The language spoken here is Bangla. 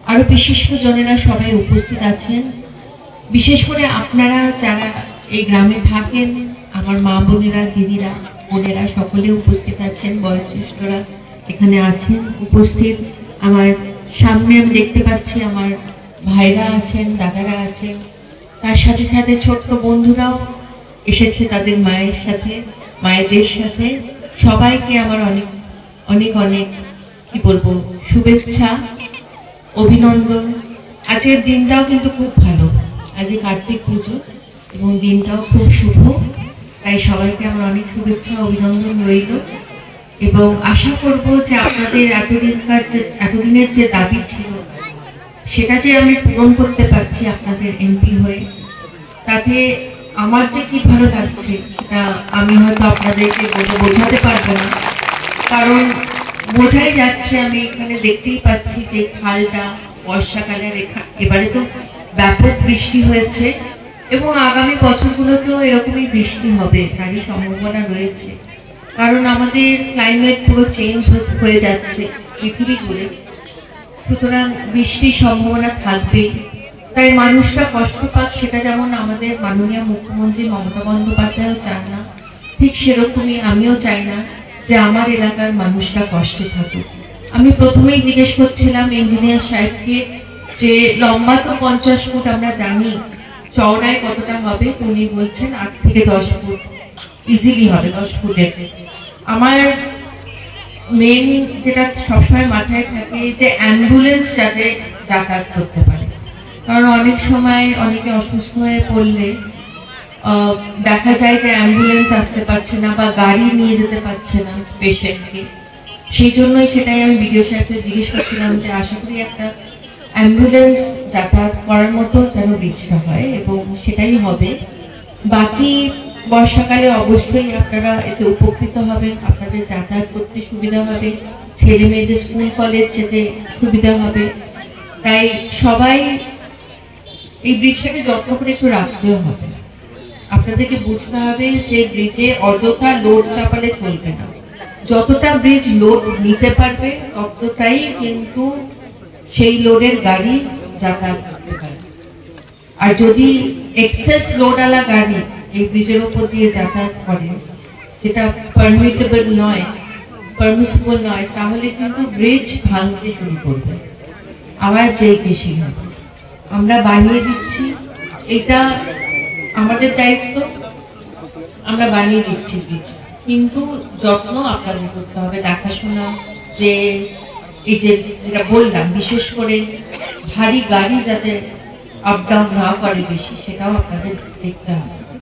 আরো বিশিষ্টজনেরা সবাই উপস্থিত আছেন। বিশেষ করে আপনারা যারা এই গ্রামে থাকেন, আমার মা বোনেরা, দিদিরা, বোনেরা সকলে উপস্থিত আছেন, বয়োজ্যেষ্ঠরা এখানে আছেন উপস্থিত। আমার সামনে আমি দেখতে পাচ্ছি আমার ভাইরা আছেন, দাদারা আছেন, তার সাথে সাথে ছোট্ট বন্ধুরাও এসেছে তাদের মায়ের সাথে, মায়েদের সাথে। সবাইকে আমার অনেক অনেক অনেক কি বলবো শুভেচ্ছা, অভিনন্দন। আজকের দিনটাও কিন্তু খুব ভালো, আজকে কার্তিক পুজো এবং দিনটাও খুব শুভ, তাই সবাইকে আমার অনেক শুভেচ্ছা, অভিনন্দন রইল। এবং আশা করব যে আপনাদের এতদিনের যে দাবি ছিল সেটা যে আমি পূরণ করতে পারছি আপনাদের এমপি হয়ে, তাতে আমার যে কি ভালো লাগছে সেটা আমি হয়তো আপনাদেরকে বলে বোঝাতে পারবো না। কারণ বোঝাই যাচ্ছে, আমি এখানে দেখতেই পাচ্ছি যে খালটা বর্ষাকালের এবারে তো ব্যাপক বৃষ্টি হয়েছে এবং আগামী বছরগুলোতেও এরকমই বৃষ্টি হবে, তারই সম্ভাবনা রয়েছে। কারণ আমাদের ক্লাইমেট পুরো চেঞ্জ হয়ে যাচ্ছে পৃথিবী জুড়ে, সুতরাং বৃষ্টির সম্ভাবনা থাকবে। তাই মানুষরা কষ্ট পাক সেটা যেমন আমাদের মাননীয় মুখ্যমন্ত্রী মমতা বন্দ্যোপাধ্যায়ও চান না, ঠিক সেরকমই আমিও চাই না যে আমার এলাকার মানুষরা কষ্টে থাকুক। আমি প্রথমেই জিজ্ঞেস করছিলাম ইঞ্জিনিয়ার সাহেবকে যে লম্বা তো 50 ফুট আমরা জানি, চওড়ায় কতটা হবে? উনি বলছেন 8 থেকে 10 ফুট ইজিলি হবে, 10 ফুটের। আমার মেন যেটা সবসময় মাথায় থাকে যে অ্যাম্বুলেন্স যাতে যাতায়াত করতে পারে, কারণ অনেক সময় অনেকে অসুস্থ হয়ে পড়লে দেখা যায় যে অ্যাম্বুলেন্স আসতে পারছে না বা গাড়ি নিয়ে যেতে পারছে না পেশেন্টকে। সেই জন্যই সেটাই আমি বিডিও সাহেবকে জিজ্ঞেস করছিলাম যে আশা করি একটা অ্যাম্বুলেন্স যাতায়াত করার মতো যেন ব্রিজটা হয়, এবং সেটাই হবে। বাকি বর্ষাকালে অবশ্যই আপনারা এতে উপকৃত হবেন, আপনাদের যাতায়াত করতে সুবিধা হবে, ছেলে মেয়েদের স্কুল কলেজ যেতে সুবিধা হবে। তাই সবাই এই ব্রিজটাকে যত্ন করে একটু রাখতেও হবে। আপনাদেরকে বুঝতে হবে যে ব্রিজে অযথা লোড চাপালে চলবে না, যতটা ব্রিজ লোড নিতে পারবে ততটাই কিন্তু সেই লোডের গাড়ি যাতায়াত করতে পারবে। আর যদি এক্সেস লোডওয়ালা গাড়ি এই ব্রিজের উপর দিয়ে যাতায়াত করে, যেটা পারমিটেবল নয়, পারমিসিবল নয়, তাহলে কিন্তু ব্রিজ ভাঙতে শুরু করবে, আবার যেই বেশি হবে। আমরা বানিয়ে দিচ্ছি, এটা আমাদের দায়িত্ব, আমরা বানিয়ে দিচ্ছি ব্রিজ, কিন্তু যত্ন আপনাদের করতে হবে, দেখাশোনা। যে এই যে যেটা বললাম, বিশেষ করে ভারী গাড়ি যাতে আপ ডাউন না করে বেশি, সেটাও আপনাদের দেখতে হবে।